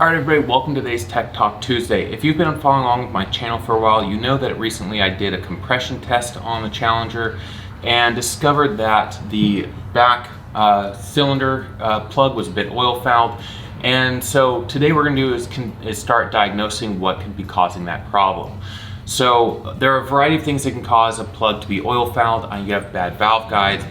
Alright everybody, welcome to today's Tech Talk Tuesday. If you've been following along with my channel for a while, you know that recently I did a compression test on the Challenger and discovered that the back cylinder plug was a bit oil fouled. And so today we're going to do is start diagnosing what could be causing that problem. So there are a variety of things that can cause a plug to be oil fouled. You have bad valve guides,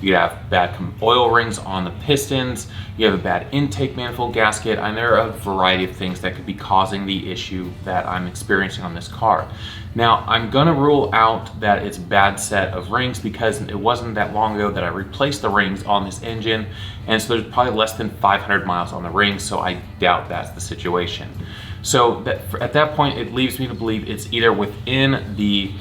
you have bad oil rings on the pistons, you have a bad intake manifold gasket, and there are a variety of things that could be causing the issue that I'm experiencing on this car. Now, I'm gonna rule out that it's a bad set of rings because it wasn't that long ago that I replaced the rings on this engine, and so there's probably less than 500 miles on the rings, so I doubt that's the situation. So at that point, it leaves me to believe it's either within the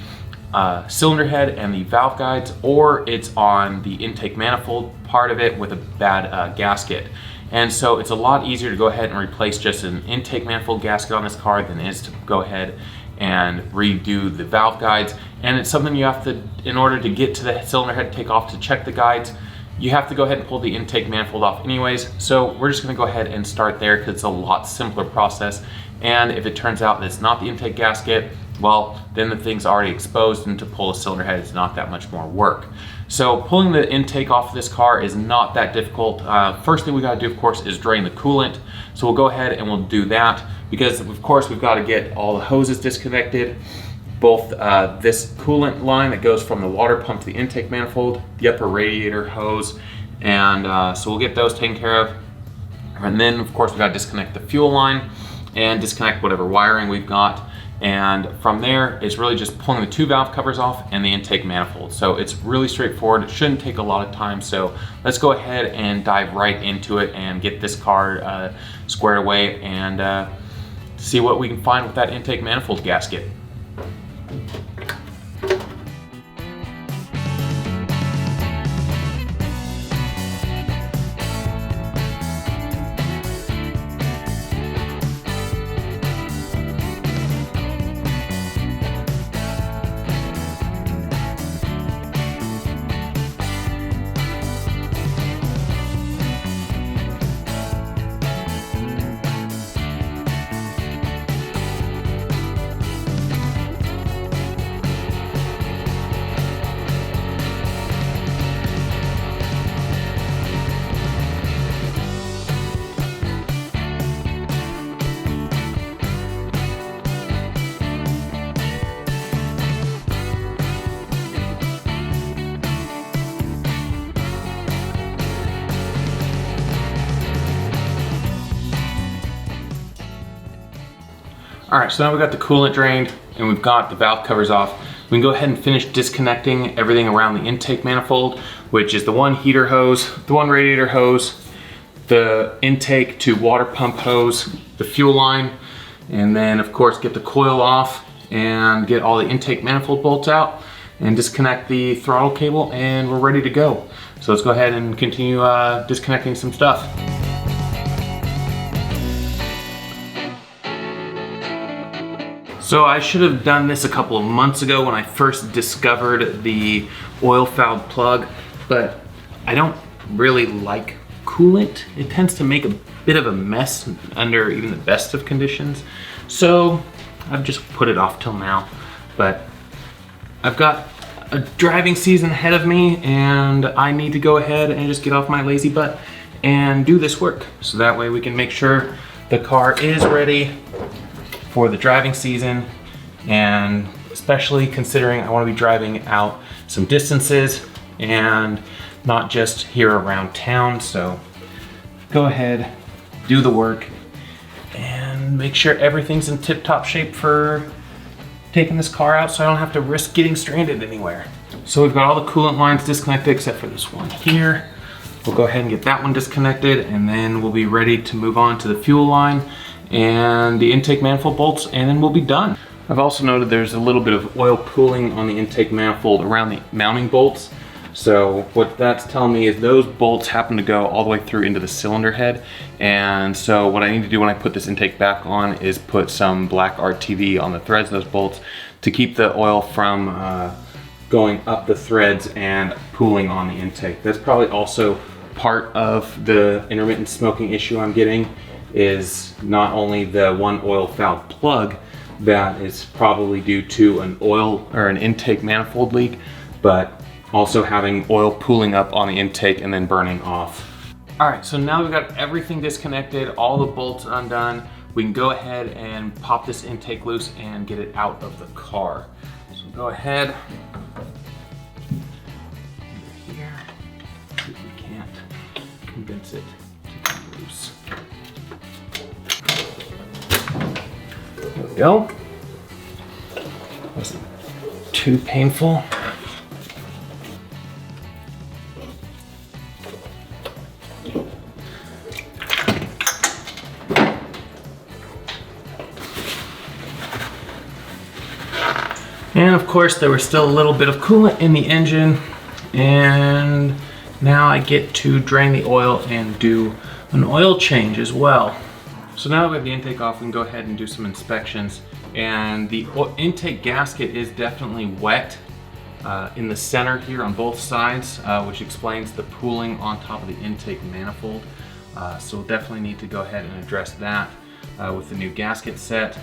cylinder head and the valve guides, or it's on the intake manifold part of it with a bad gasket. And so it's a lot easier to go ahead and replace just an intake manifold gasket on this car than it is to go ahead and redo the valve guides. And it's something you have to, in order to get to the cylinder head takeoff to check the guides, you have to go ahead and pull the intake manifold off anyways. So we're just gonna go ahead and start there because it's a lot simpler process. And if it turns out that it's not the intake gasket, well, then the thing's already exposed, and to pull a cylinder head is not that much more work. So pulling the intake off of this car is not that difficult. First thing we gotta do, of course, is drain the coolant. So we'll go ahead and we'll do that because, of course, we've gotta get all the hoses disconnected, both this coolant line that goes from the water pump to the intake manifold, the upper radiator hose, and so we'll get those taken care of. And then, of course, we gotta disconnect the fuel line and disconnect whatever wiring we've got. And from there, it's really just pulling the two valve covers off and the intake manifold. So it's really straightforward. It shouldn't take a lot of time. So let's go ahead and dive right into it and get this car squared away and see what we can find with that intake manifold gasket. All right, so now we've got the coolant drained and we've got the valve covers off. We can go ahead and finish disconnecting everything around the intake manifold, which is the one heater hose, the one radiator hose, the intake to water pump hose, the fuel line, and then of course get the coil off and get all the intake manifold bolts out and disconnect the throttle cable, and we're ready to go. So let's go ahead and continue disconnecting some stuff. So I should have done this a couple of months ago when I first discovered the oil fouled plug, but I don't really like coolant. It tends to make a bit of a mess under even the best of conditions. So I've just put it off till now, but I've got a driving season ahead of me and I need to go ahead and just get off my lazy butt and do this work. So that way we can make sure the car is ready for the driving season, and especially considering I want to be driving out some distances and not just here around town. So go ahead, do the work, and make sure everything's in tip-top shape for taking this car out so I don't have to risk getting stranded anywhere. So we've got all the coolant lines disconnected except for this one here. We'll go ahead and get that one disconnected, and then we'll be ready to move on to the fuel line and the intake manifold bolts, and then we'll be done. I've also noted there's a little bit of oil pooling on the intake manifold around the mounting bolts. So what that's telling me is those bolts happen to go all the way through into the cylinder head. And so what I need to do when I put this intake back on is put some black RTV on the threads of those bolts to keep the oil from going up the threads and pooling on the intake. That's probably also part of the intermittent smoking issue I'm getting, is not only the one oil valve plug that is probably due to an oil or an intake manifold leak, but also having oil pooling up on the intake and then burning off. All right, so now we've got everything disconnected, all the bolts undone. We can go ahead and pop this intake loose and get it out of the car. So go ahead. Here, see if we can't convince it to come loose. There we go. Wasn't too painful. And of course, there was still a little bit of coolant in the engine, and now I get to drain the oil and do an oil change as well. So now that we have the intake off, we can go ahead and do some inspections. And the intake gasket is definitely wet in the center here on both sides, which explains the pooling on top of the intake manifold. So we'll definitely need to go ahead and address that with the new gasket set.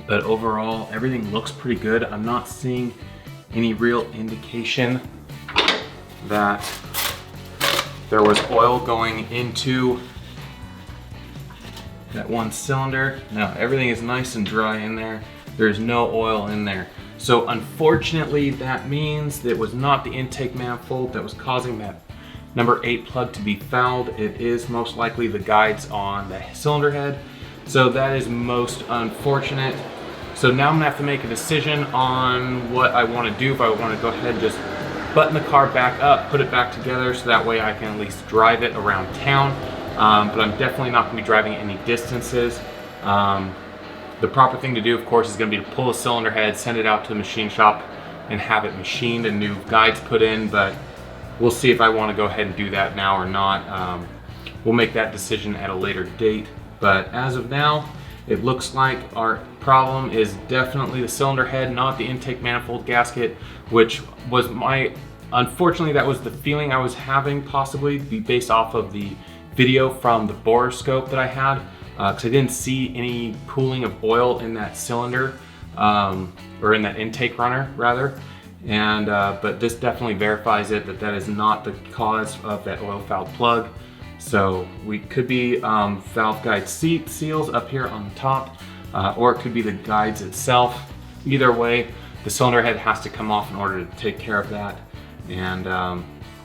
But overall, everything looks pretty good. I'm not seeing any real indication that there was oil going into that one cylinder. No, everything is nice and dry in there. There's no oil in there. So unfortunately, that means that it was not the intake manifold that was causing that number 8 plug to be fouled. It is most likely the guides on the cylinder head. So that is most unfortunate. So now I'm gonna have to make a decision on what I wanna do, if I wanna go ahead and just button the car back up, put it back together, so that way I can at least drive it around town. But I'm definitely not gonna be driving any distances. The proper thing to do, of course, is gonna be to pull the cylinder head, send it out to the machine shop, and have it machined and new guides put in, but we'll see if I wanna go ahead and do that now or not. We'll make that decision at a later date, but as of now, it looks like our problem is definitely the cylinder head, not the intake manifold gasket, which was unfortunately, that was the feeling I was having, possibly based off of the video from the borescope that I had, because I didn't see any pooling of oil in that cylinder, or in that intake runner rather. And but this definitely verifies it, that is not the cause of that oil valve plug. So we could be valve guide seals up here on the top, or it could be the guides itself. Either way, the cylinder head has to come off in order to take care of that. And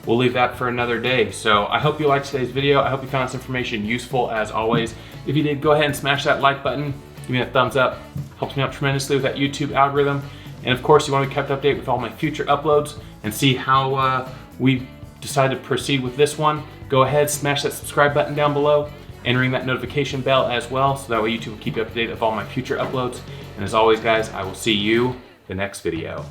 we'll leave that for another day. So I hope you liked today's video. I hope you found this information useful as always. If you did, go ahead and smash that like button. Give me a thumbs up. Helps me out tremendously with that YouTube algorithm. And of course, you want to be kept updated with all my future uploads and see how we decide to proceed with this one. Go ahead, smash that subscribe button down below and ring that notification bell as well, so that way YouTube will keep you up to date with all my future uploads. And as always, guys, I will see you the next video.